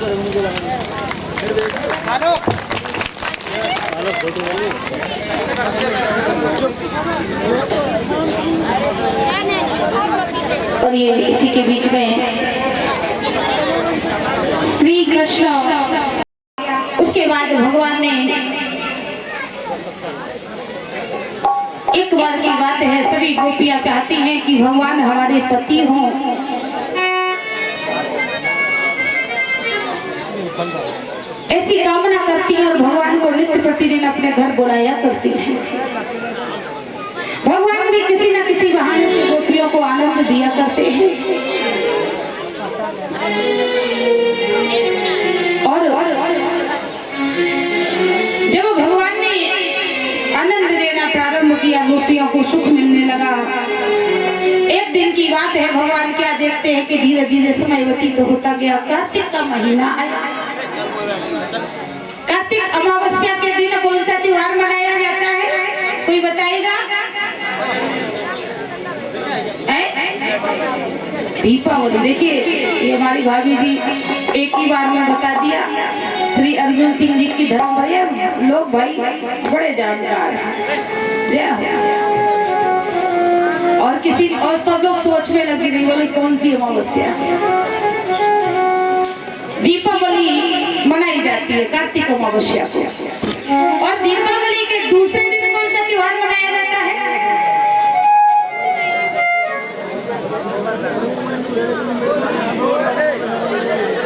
और ये इसी के बीच में श्री कृष्ण, उसके बाद भगवान ने एक बार की बात है, सभी गोपियां चाहती हैं कि भगवान हमारे पति हों। ऐसी कामना करती हैं और भगवान को नित्य प्रतिदिन अपने घर बुलाया करती हैं। भगवान भी किसी न किसी बहाने से गोपियों को आनंद दिया करते हैं। और जब भगवान ने आनंद देना प्रारंभ किया, गोपियों को सुख मिलने लगा। एक दिन की बात है, भगवान क्या देखते हैं कि धीरे धीरे समय व्यतीत होता गया। कार्तिक का महीना आया। कार्तिक अमावस्या के दिन कौन सा त्योहार मनाया जाता है, कोई बताएगा? दीपावली। देखिए, ये हमारी भाभी जी एक ही बार में बता दिया। श्री अर्जुन सिंह जी की धर्म भैया लोग भाई बड़े जानकार हैं। और किसी और सब लोग सोच में लगे नहीं, बोले कौन सी अमावस्या। दीपावली मनाई जाती है कार्तिक अमावस्या को। और दीपावली के दूसरे दिन कौन सा त्योहार मनाया जाता है?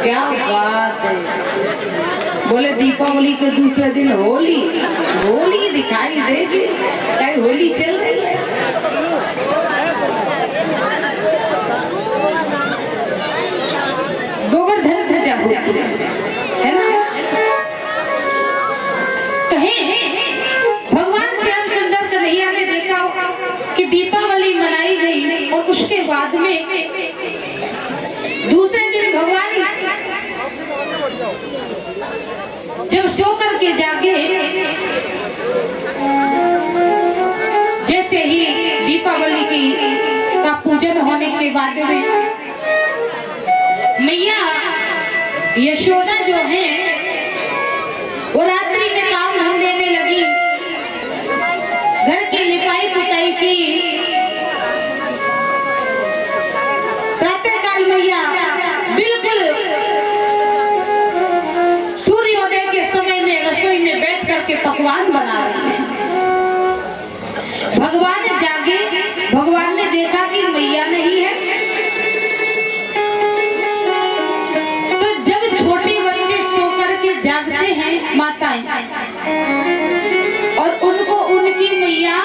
क्या बात है, बोले दीपावली के दूसरे दिन होली। होली दिखाई देगी, क्या होली चल रही है? गोवर्धन पूजा होती है ना। कहें भगवान श्याम सुंदर कन्हैया ने देखा कि दीपावली मनाई गई और उसके बाद में दूसरे दिन भगवान जब सो करके जागे, जैसे ही दीपावली का पूजन होने के बाद में मैया यशोदा जो है वो रात्रि में काम धंधे में लगी, घर की लिपाई पुताई की। प्रातःकाल मैया बिल्कुल सूर्योदय के समय में रसोई में बैठ करके पकवान बना रही है। भगवान जागे, भगवान ने देखा कि मैया नहीं है। तो जब छोटे बच्चे सो करके जागते हैं माताएं, और उनको उनकी मैया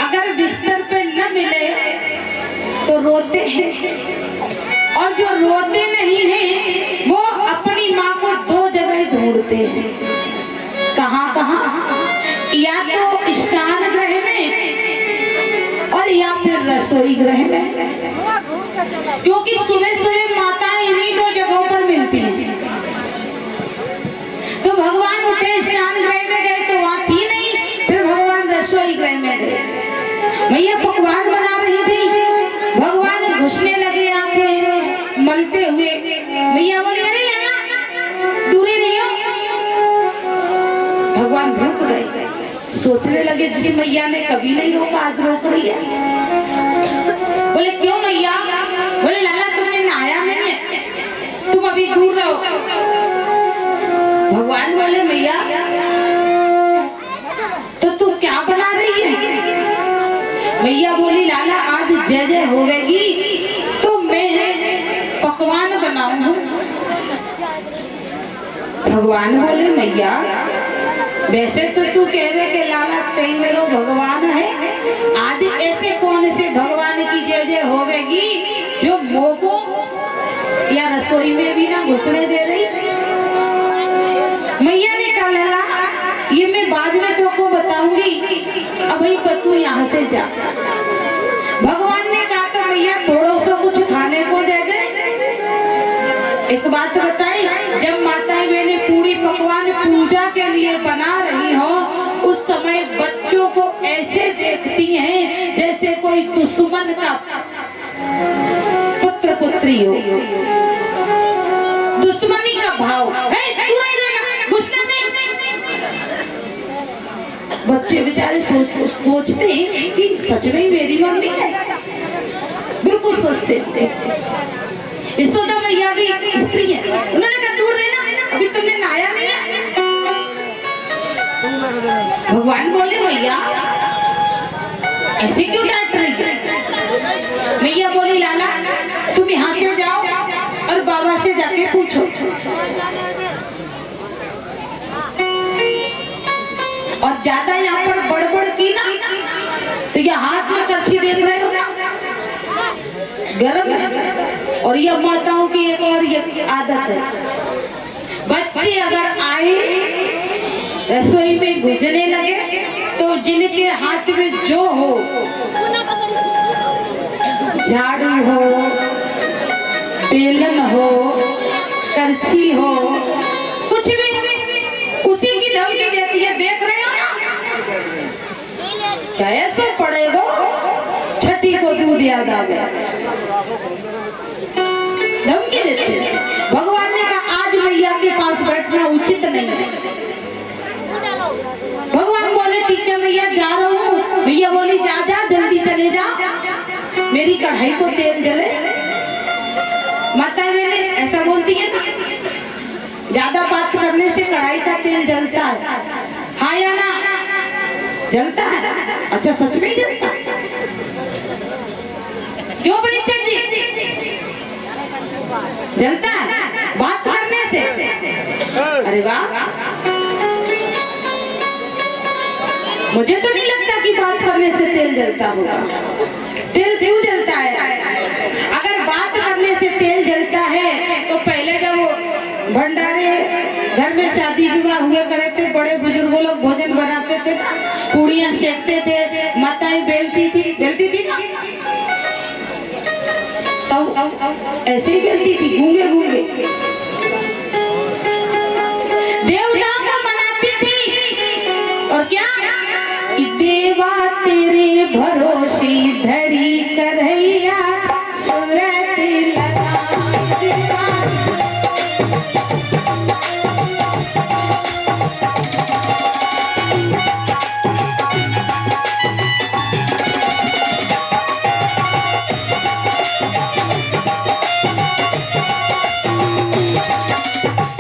अगर बिस्तर पे न मिले तो रोते हैं। और जो रोते नहीं हैं वो अपनी माँ को दो जगह ढूंढते हैं। कहाँ कहाँ? या तो स्नान गृह में और या फिर रसोई गृह में, क्योंकि सुबह सुबह माताएं इन्हीं दो जगहों पर मिलती हैं। तो भगवान उठे, स्नान गृह में गए तो वहां थी नहीं, फिर भगवान रसोई गृह में गए। मैया पकवान बना रही थी, भगवान घुसने लगे आंखें मलते हुए। मैया बोली अरे लाला दूरी नहीं हो। भगवान रुक गए, सोचने लगे जिस मैया ने कभी नहीं रोका आज रोक रही है। बोले क्यों मैया? बोले लाला तुमने नहाया नहीं है, तुम अभी दूर रहो। भगवान बोले मैया तो तू क्या बना रही है? मैया बोली लाला आज जय जय होवेगी तो मैं पकवान बनाऊंगा। भगवान बोले मैया वैसे तो तू कहवे के लाला तेई मेरो भगवान है, आज ऐसे कौन से भगवान की जय जय होवेगी जो मोको या रसोई में भी ना घुसने दे रही। मैया ने कहा लगा ये मैं बाद में तुमको बताऊंगी, अभी तो तू यहाँ से जा। भगवान ने कहा तो मैया थोड़ा सा कुछ खाने को दे दे। एक बात बताई, जब माताएं मैंने पूरी पकवान पूजा के लिए बना रही हो उस समय बच्चों को ऐसे देखती हैं जैसे कोई दुश्मन का पुत्र पुत्री हो, दुश्मनी का भाव बच्चे बेचारे सोचते हैं कि सच में मेरी मम्मी है, बिल्कुल सोचते हैं। यशोदा मैया भी स्त्री है, उन्होंने कहा दूर रहना, अभी तुमने नहाया नहीं है। भगवान बोले भैया ऐसे क्यों डांट रही है? मैया बोली लाला तुम यहाँ से जाओ और बाबा से जाके पूछो। और ज्यादा यहाँ पर बड़बड़ की ना तो ये हाथ में करछी देख रहे हो ना, गरम है। और ये माताओं की एक और ये आदत है, बच्चे अगर आए रसोई में घुसने लगे तो जिनके हाथ में जो हो, झाड़ू हो, बेलन हो, करछी हो, कुछ भी उसी की धमकी देती है। देख रहे हो ना कैसे पड़ेगा, छठी को दूध याद आ गया, धमकी देते हैं। भगवान ने कहा आज मैया के पास बैठना उचित नहीं है। भगवान बोले ठीक है मैया जा रहा हूँ। मैया बोली जा जा जल्दी चले जा, मेरी कढ़ाई को तेल जले। माता मैंने ऐसा बोलती है, ज्यादा बात करने से कढ़ाई का तेल जलता है, हाँ या ना? जलता है। अच्छा सच में जलता है? क्यों परीक्षा जी जलता है बात करने से? अरे वाह, मुझे तो नहीं लगता कि बात करने से तेल जलता होगा। तेल क्यों जलता है? अगर बात करने से तेल जलता है तो पहले जब वो भंडारे घर में शादी विवाह हुए करे थे, बड़े बुजुर्गों लोग भोजन बनाते थे, पूड़ियां सेकते थे, माताएं बेलती थी ना, तो ऐसे ही बेलती थी, गूंगे गूंगे। देवताओं को मनाती थी और क्या, देवा तेरे भरोसे धरी करैया सूरत लगा।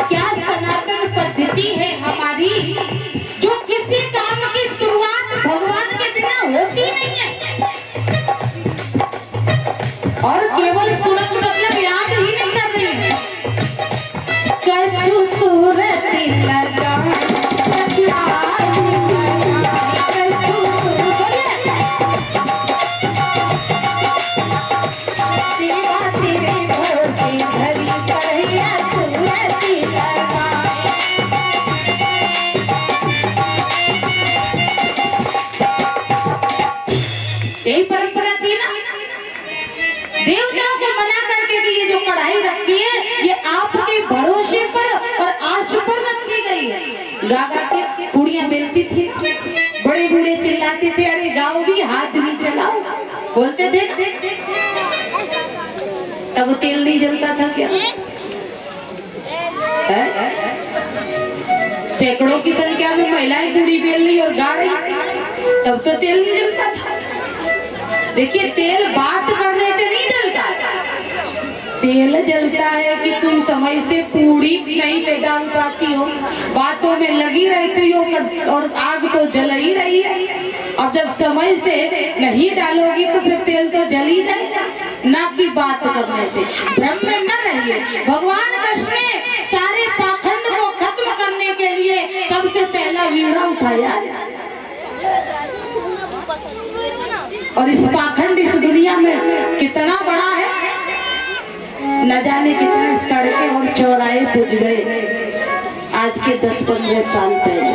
क्या सनातन पद्धति है हमारी, जो किसी काम की शुरुआत भगवान के बिना होती नहीं है। और केवल सूरत मतलब याद ही नहीं कर रही है, कछु सूरत लगा, कछु आज लगा, कछु देवा तेरे भरोसे धरी करैया सूरत लगा। यही परंपरा थी ना, देवताओं को मना करके कि ये जो कढ़ाई रखी है ये आपके भरोसे पर और आश पर रखी गई है। गा गा के पूड़ियां बेलती थी, बड़े बूढ़े चिल्लाते थे अरे गाओ भी, हाथ भी चलाओ, बोलते थे। तब तेल नहीं जलता था क्या? सैकड़ों की संख्या में महिलाएं पूड़ी बेल रही और गा रही, तब तो तेल नहीं जलता था। देखिए तेल बात करने से नहीं जलता, तेल जलता है कि तुम समय से पूड़ी नहीं डाल पाती हो, बातों में लगी रहती हो और आग तो जल ही रही है। अब जब समय से नहीं डालोगी तो फिर तेल तो जल ही जाएगा, ना कि बात करने से। भ्रम में न रहिए। भगवान कृष्ण ने सारे पाखंड को खत्म करने के लिए सबसे पहला वीणा उठाया और इस पाखंड इस दुनिया में कितना बड़ा है, न जाने कितने सड़कें और चौराहे बुझ गए आज के 10-15 साल पहले।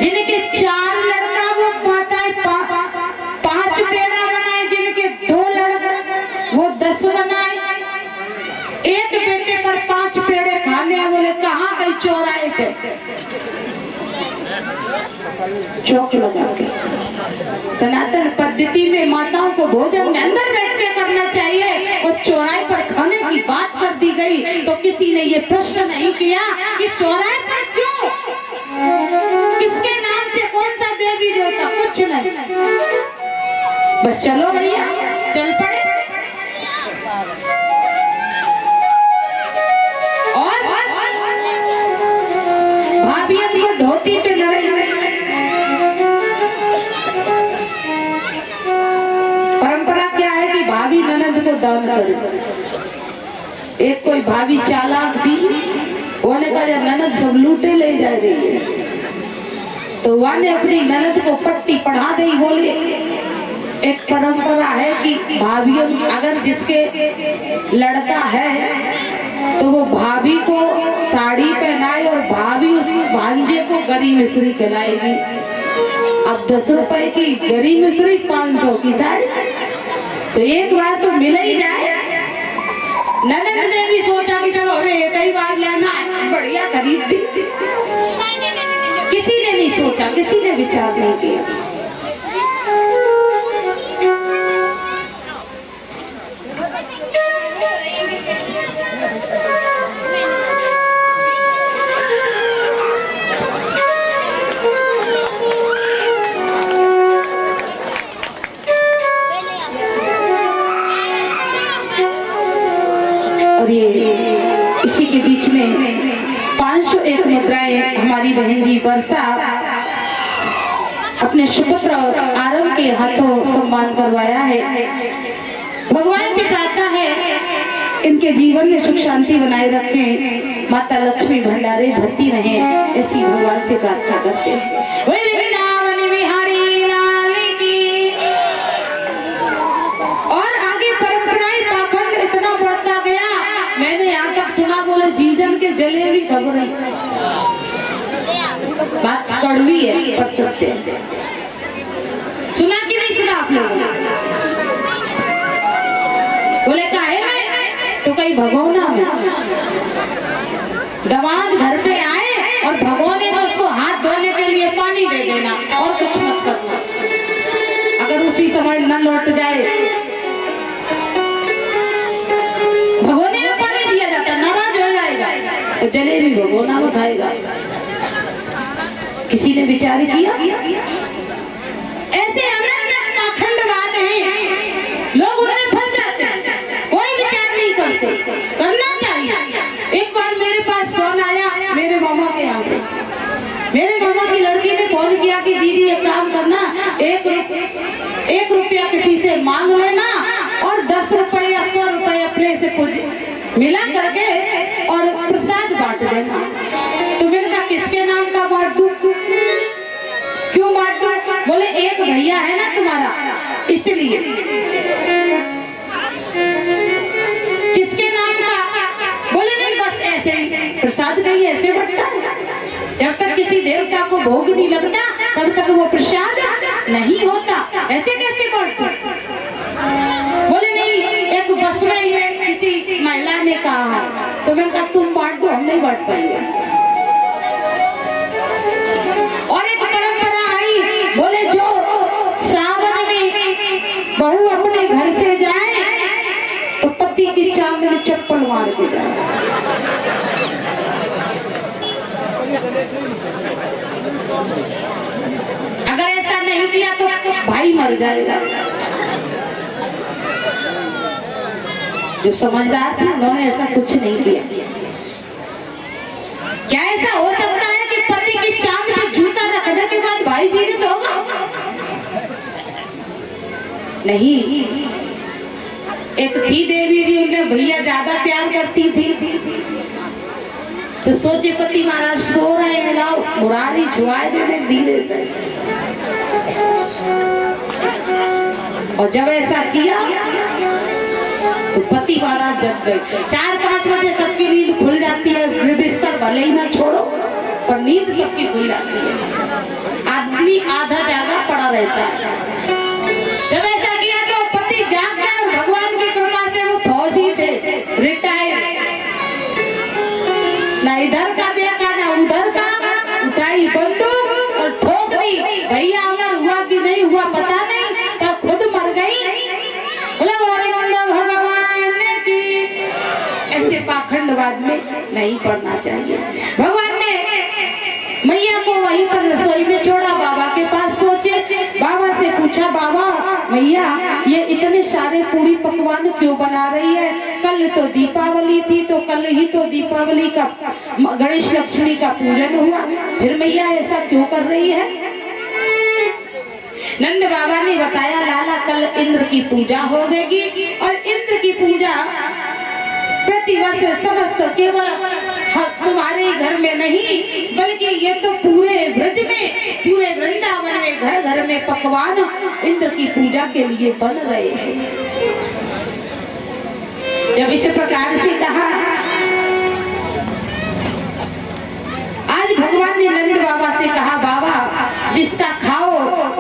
जिनके 4 लड़का वो माताएं 5 पेड़ा बनाए, जिनके 2 लड़का वो 10 बनाए, एक बेटे पर 5 पेड़े खाने हैं। बोले कहाँ गई? चौराहे पे चौक लगा के। सनातन पद्धति में माताओं को भोजन में अंदर बैठ के करना चाहिए और चौराहे पर खाने की बात कर दी गई तो किसी ने ये प्रश्न नहीं किया कि चौराहे पर क्यों, किसके नाम से, कौन देवी देवता कुछ नहीं, बस चलो भैया चल पड़े। और भाभियन को धोती पे लड़ाई। परंपरा क्या है कि भाभी ननद को दान करे। एक कोई भाभी चालाक थी, उन्होंने कहा ननद सब लूटे ले जा रही है, तो वह ने अपनी ननद को पट्टी पढ़ा दी। बोले एक परंपरा है कि भाभियों अगर जिसके लड़का है तो वो भाभी को साड़ी पहनाए और भाभी उस भांजे को गरी मिश्री खिलाएगी। अब 10 रुपए की गरी मिश्री 500 की साड़ी, तो एक बार तो मिल ही जाए। ननद ने भी सोचा कि चलो हमें एक ही बार लेना है, बढ़िया खरीद दी। किसी ने नहीं सोचा, किसी ने विचार नहीं किया। और ये इसी के बीच में 501 मुद्राएं हमारी बहन जी वर्षा अपने सुपुत्र आरंभ के हाथों सम्मान करवाया है। भगवान से प्रार्थना है इनके जीवन में सुख शांति बनाए रखें, माता लक्ष्मी भंडारे भरती रहे, ऐसी भगवान से प्रार्थना करते हैं। और आगे परंपराएं पाखंड इतना बढ़ता गया, मैंने यहाँ तक सुना बोले जीजन के जलेबी खबर है। बात कड़वी है पर सत्य है। सुना कि नहीं सुना आप लोगों ने? बोले काहे में? तो कहीं भगोना में दमाद घर पे आए और भगोने में उसको हाथ धोने के लिए पानी दे देना और कुछ मत करना। अगर उसी समय न लौट जाए, भगोने में पानी दिया जाता, नाराज हो जाएगा तो जलेबी भगोना में खाएगा। किसी ने विचार किया? ऐसे अनन्य पाखंडवाद हैं, लोग उनमें फंस जाते हैं, कोई विचार नहीं करते। करना चाहिए। एक बार मेरे पास फोन आया मेरे मामा के यहाँ से, मेरे मामा की लड़की ने फोन किया कि दीदी एक काम करना, 1 रुपया किसी से मांग लेना और 10 रुपए या 100 रुपए अपने से मिला करके और प्रसाद बांट देना। तो मैंने कहा किसके नाम का बांट दूं? क्यों बांट दूं? बोले एक भैया है ना तुम्हारा इसलिए। किसके नाम का? बोले नहीं बस ऐसे ही, प्रसाद कहीं ऐसे बंटता है, जब तक किसी देवता को भोग नहीं लगता तब तक वो प्रसाद नहीं होता, ऐसे कैसे बांटूं? बोले नहीं एक बस में ये किसी महिला ने कहा, तो मैंने कहा तुम बांट दो, हम नहीं बांट पाएंगे। और एक परंपरा आई, बोले जो सावन में बहू अपने घर से जाए तो पति की चांद में चप्पल मार के जाए। अगर ऐसा नहीं किया तो भाई मर जाएगा। जो समझदार थे उन्होंने ऐसा कुछ नहीं किया। क्या ऐसा हो सकता है कि पति की चांद पे जूता रखने के बाद भाई जीवित होगा? नहीं। एक थी देवी जी, उन्हें भैया ज्यादा प्यार करती थी, तो सोचे पति महाराज सो रहे हैं, लाओ मुरारी छुआए देने धीरे से। और जब ऐसा किया तो पति महाराज जग गए। 4-5 बजे सबकी नींद खुल जाती है, बिस्तर भले ही ना छोड़ो पर नींद सबकी खुल जाती है, आदमी आधा जागा पड़ा रहता है। जब ऐसा किया तो पति जाग गए और भगवान की कृपा से वो फौजी थे, रिटायर्ड, ना इधर का देखा ना उधर का, उठाई बंदूक और ठोक दी। भैया अमर हुआ कि नहीं हुआ पता नहीं, तब खुद मर गई। बोले भगवान की, ऐसे पाखंडवाद में नहीं पड़ना चाहिए। भगवान ने मैया को वहीं पर रसोई में छोड़ा, बाबा के पास पहुंच मैया ये इतने सारे पूरी पकवान क्यों बना रही है? कल तो दीपावली थी, तो कल ही तो दीपावली का गणेश लक्ष्मी का पूजन हुआ, फिर मैया ऐसा क्यों कर रही है? नंद बाबा ने बताया, लाला कल इंद्र की पूजा होगी और इंद्र की पूजा प्रतिवर्ष समस्त केवल तुम्हारे घर में नहीं बल्कि ये तो पूरे ब्रज में, पूरे वृंदावन में घर घर में पकवान इंद्र की पूजा के लिए बन रहे हैं। जब इस प्रकार से कहा, आज भगवान ने नंद बाबा से कहा, बाबा जिसका खाओ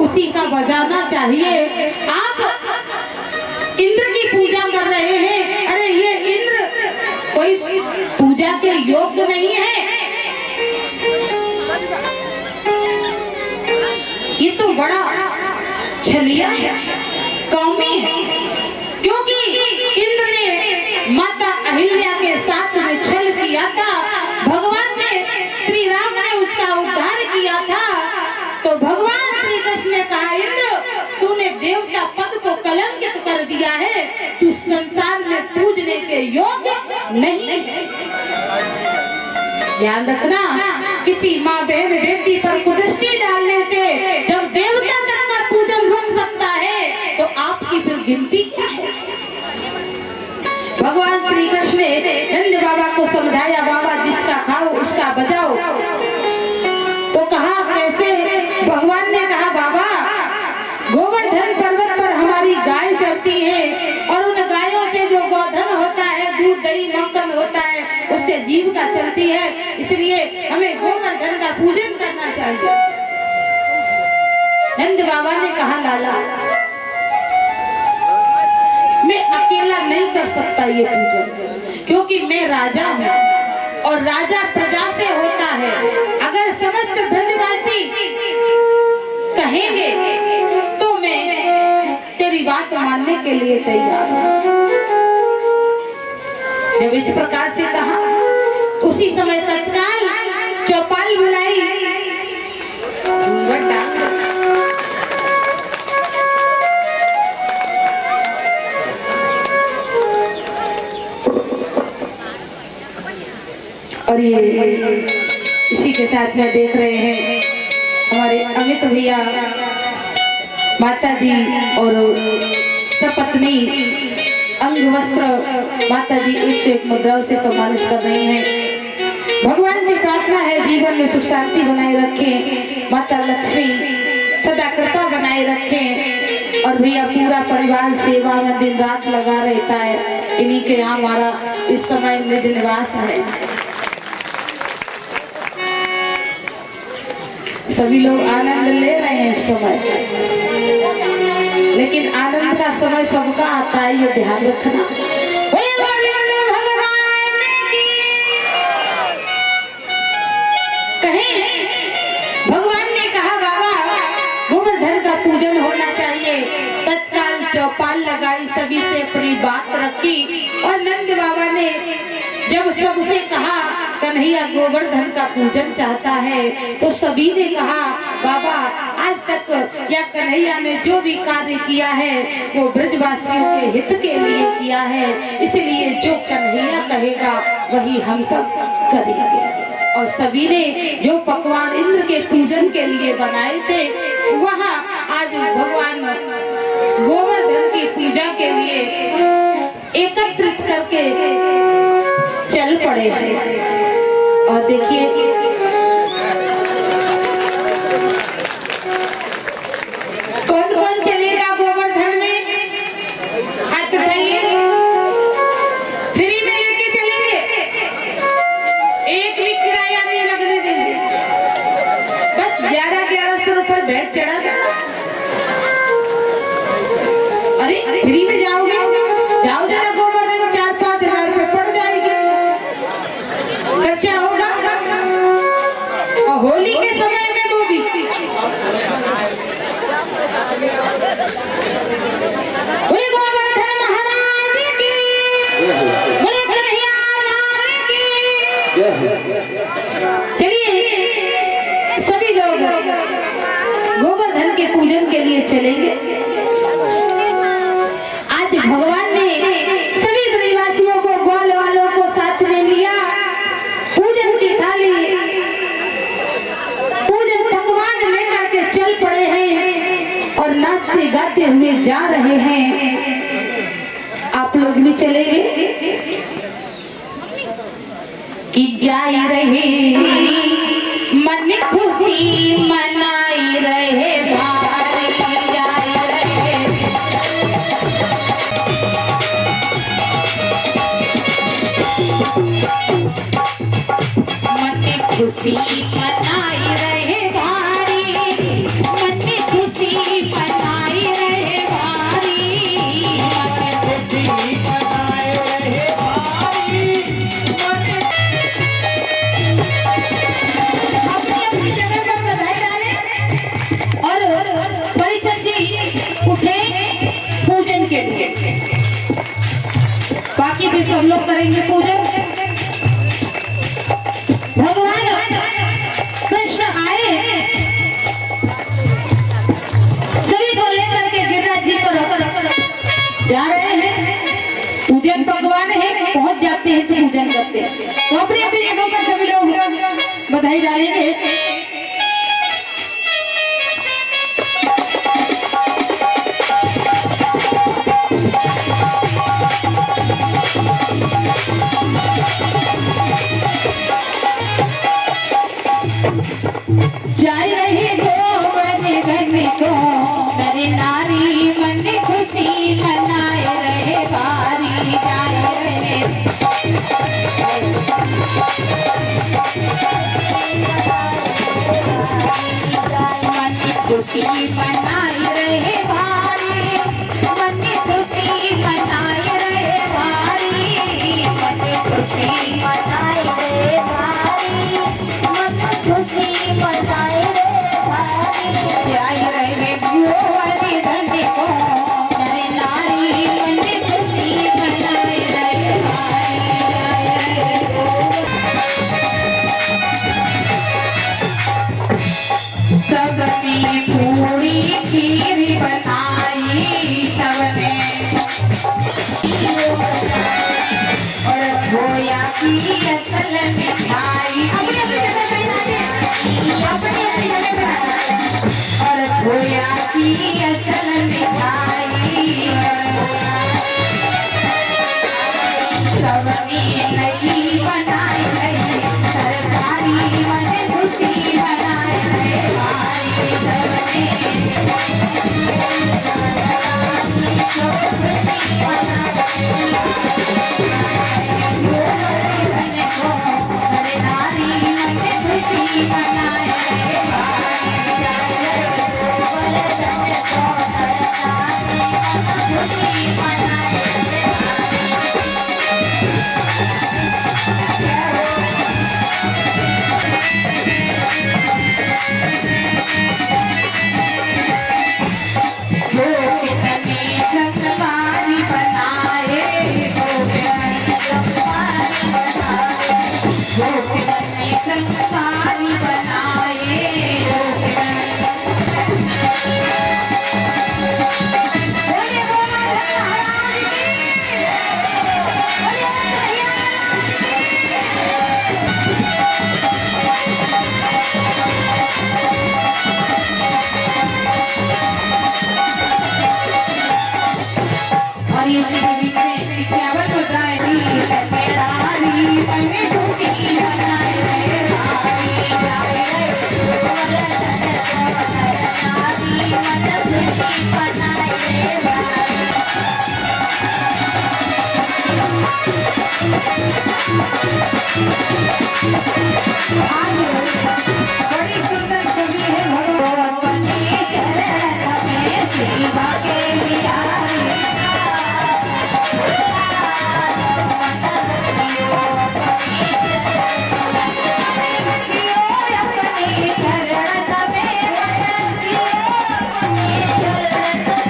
उसी का बजाना चाहिए। आप इंद्र की पूजा कर रहे हैं, अरे ये इंद्र कोई पूजा के योग्य नहीं है, ये तो बड़ा छलिया है, कौमी है। क्योंकि इंद्र ने माता अहिल्या के साथ में छल किया था, भगवान ने श्री राम ने उसका उद्धार किया था, तो भगवान श्री कृष्ण ने कहा, इंद्र तूने देवता पद को कलंकित कर दिया है, तू संसार में पूजने के योग्य नहीं है। ध्यान रखना, किसी माँ बहन बेटी पर कुदृष्टि डालने से जब देवता तक का पूजन रुक सकता है तो आपकी फिर गिनती क्या है? भगवान श्री कृष्ण ने नंद बाबा को समझाया, बाबा जिसका खाओ उसका बजाओ। तो कहा कैसे? भगवान ने कहा, बाबा गोवर्धन पर्वत पर हमारी गाय चलती है और उन गायों से जो गोधन होता है, दूध दही मक्खन होता है, उससे जीविका चलती है, इसलिए हमें गोवर्धन का पूजन करना चाहिए। नंद बाबा ने कहा, लाला मैं अकेला नहीं कर सकता ये पूजन, क्योंकि मैं राजा हूँ और राजा प्रजा से होता है। अगर समस्त ब्रजवासी कहेंगे तो मैं तेरी बात मानने के लिए तैयार हूँ। जब इस प्रकार से कहा, उसी समय तत्काल चौपाल बुलाई, घूंघट डाल और ये इसी के साथ में देख रहे हैं हमारे अमित भैया, माता जी और सपत्नी अंग वस्त्र माता जी 101 मुद्राओं से सम्मानित कर रहे हैं। भगवान से प्रार्थना है जीवन में सुख शांति बनाए रखें, माता लक्ष्मी सदा कृपा बनाए रखें। और भैया पूरा परिवार सेवा में दिन रात लगा रहता है, इन्हीं के यहाँ हमारा इस समय निज निवास है। सभी लोग आनंद ले रहे हैं इस समय, लेकिन आनंद का समय सबका आता है, ये ध्यान रखना। भगवान ने कहा, बाबा गोवर्धन का पूजन होना चाहिए। तत्काल चौपाल लगाई, सभी से अपनी बात रखी और नंद बाबा ने जब सबसे कहा कन्हैया गोवर्धन का पूजन चाहता है, तो सभी ने कहा, बाबा आज तक या कन्हैया ने जो भी कार्य किया है वो ब्रजवासियों के हित के लिए किया है, इसलिए जो कन्हैया कहेगा वही हम सब करेंगे। और सभी ने जो पकवान इंद्र के पूजन के लिए बनाए थे, वहाँ आज भगवान गोवर्धन की पूजा के लिए एकत्रित करके चल पड़े हैं। और देखिए कौन कौन चलेगा गोवर्धन में, हाथ उठाइए। फ्री में लेके चलेंगे, एक भी किराया नहीं लगने देंगे, बस 1100 रुपए बैठ चढ़ा था। अरे फ्री में जाओगे, जाओ जरा गोवर्धन, 4-5 हजार रुपए पड़ जाएगी, खर्चा होगा। और होली के समय में वो भी बोले गोवर्धन महाराज की, बोले कन्हैया लाल की। चलिए सभी लोग गोवर्धन के पूजन के लिए चलेंगे। भगवान ने सभी ब्रजवासियों को, ग्वाल वालों को साथ में लिया। पूजन की थाली, पूजन पकवान लेकर के चल पड़े हैं और नाचते गाते हुए जा रहे हैं। आप लोग भी चलेंगे कि जाई रहे मन खुशी मनाई रहे भारी, जाई रहे मन खुशी मनाई रहे भारी, मन खुशी मनाई रहे भारी, मन खुशी मनाई रहे भारी। अपनी अपनी जगह पर बधाई डालें और परिचय जी उठे पूजन के लिए। बाकी भी सब लोग करेंगे पूजन। भगवान कृष्ण आए सभी को लेकर के गिरिराज जी पर जा रहे हैं। पूजन भगवान है, पहुंच जाते हैं तो पूजन करते हैं। तो अपनी अपनी जगह पर सभी लोग बधाई डालेंगे। जाई रहे गोवन घन को नर नारी, मन खुशी मनाए रहे भारी, जाई रहे मन खुशी मनाए रहे भारी, मन खुशी मनाए रहे भारी, मन खुशी मनाए रहे भारी, मन खुशी मनाए रहे भारी। जाई रहे गोवन घन को नर नारी, मन खुशी मनाए रहे भारी, जाई रहे सबने पूरी खीर बनाई, सबने और खोया की असल मिठाई, अपनी अपनी जगह पे अपनी अपनी जगह पे और खोया की असल मिठाई, सबने नहीं बनाई रही सरकारी, मन खुशी मनाए रहे भारी, सबने नारी मन खुशी मनाए रहे भारी, खुशी मनाए और ये सभी केवल हो जाए रानी, मन खुशी मनाए रहे भारी, जाए रानी, मन खुशी मनाए रहे भारी। बड़ी सुंदर छवि है भगवान के चरण में सेवा के बिहारी। अपने चरण में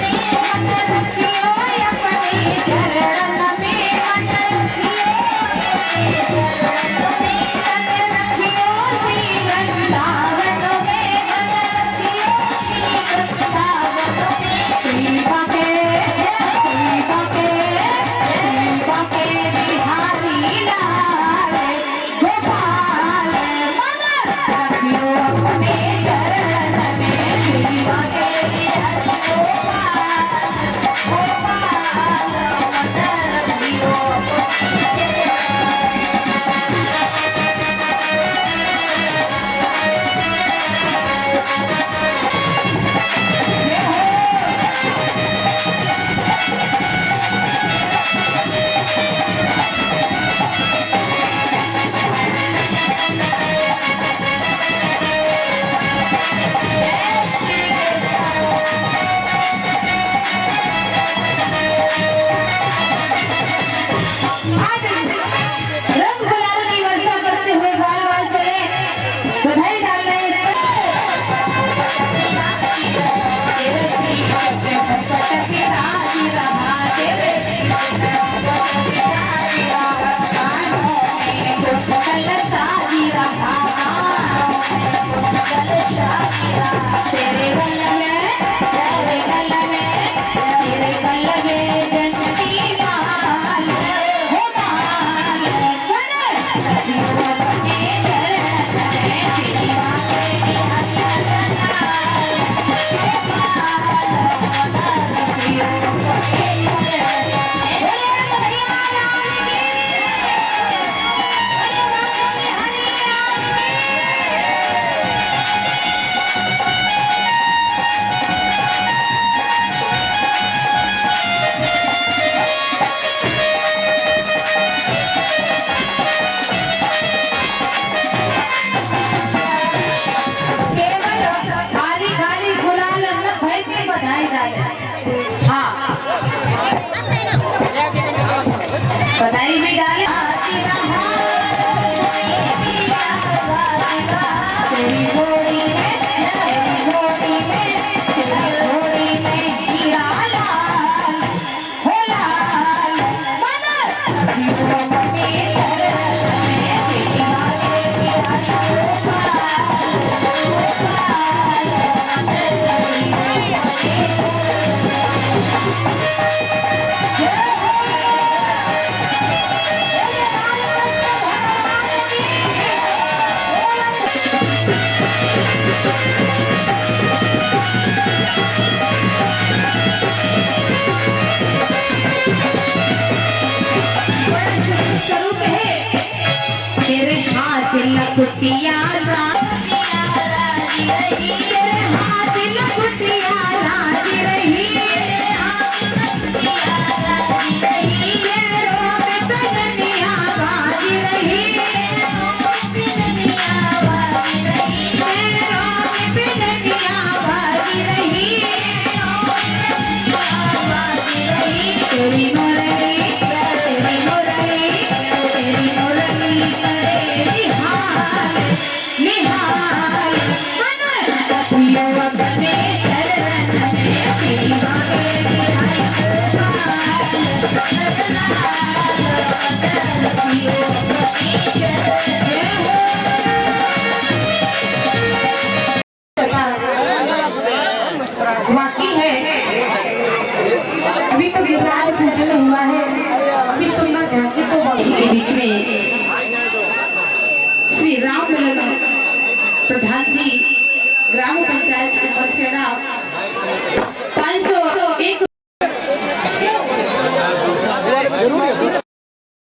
बधाई भी डाले। तेरी घोड़ी में, तेरी घोड़ी में, तेरी घोड़ी में हीरा लाल हो लाल मन अभी वो मने तेरे हाथ लकुटिया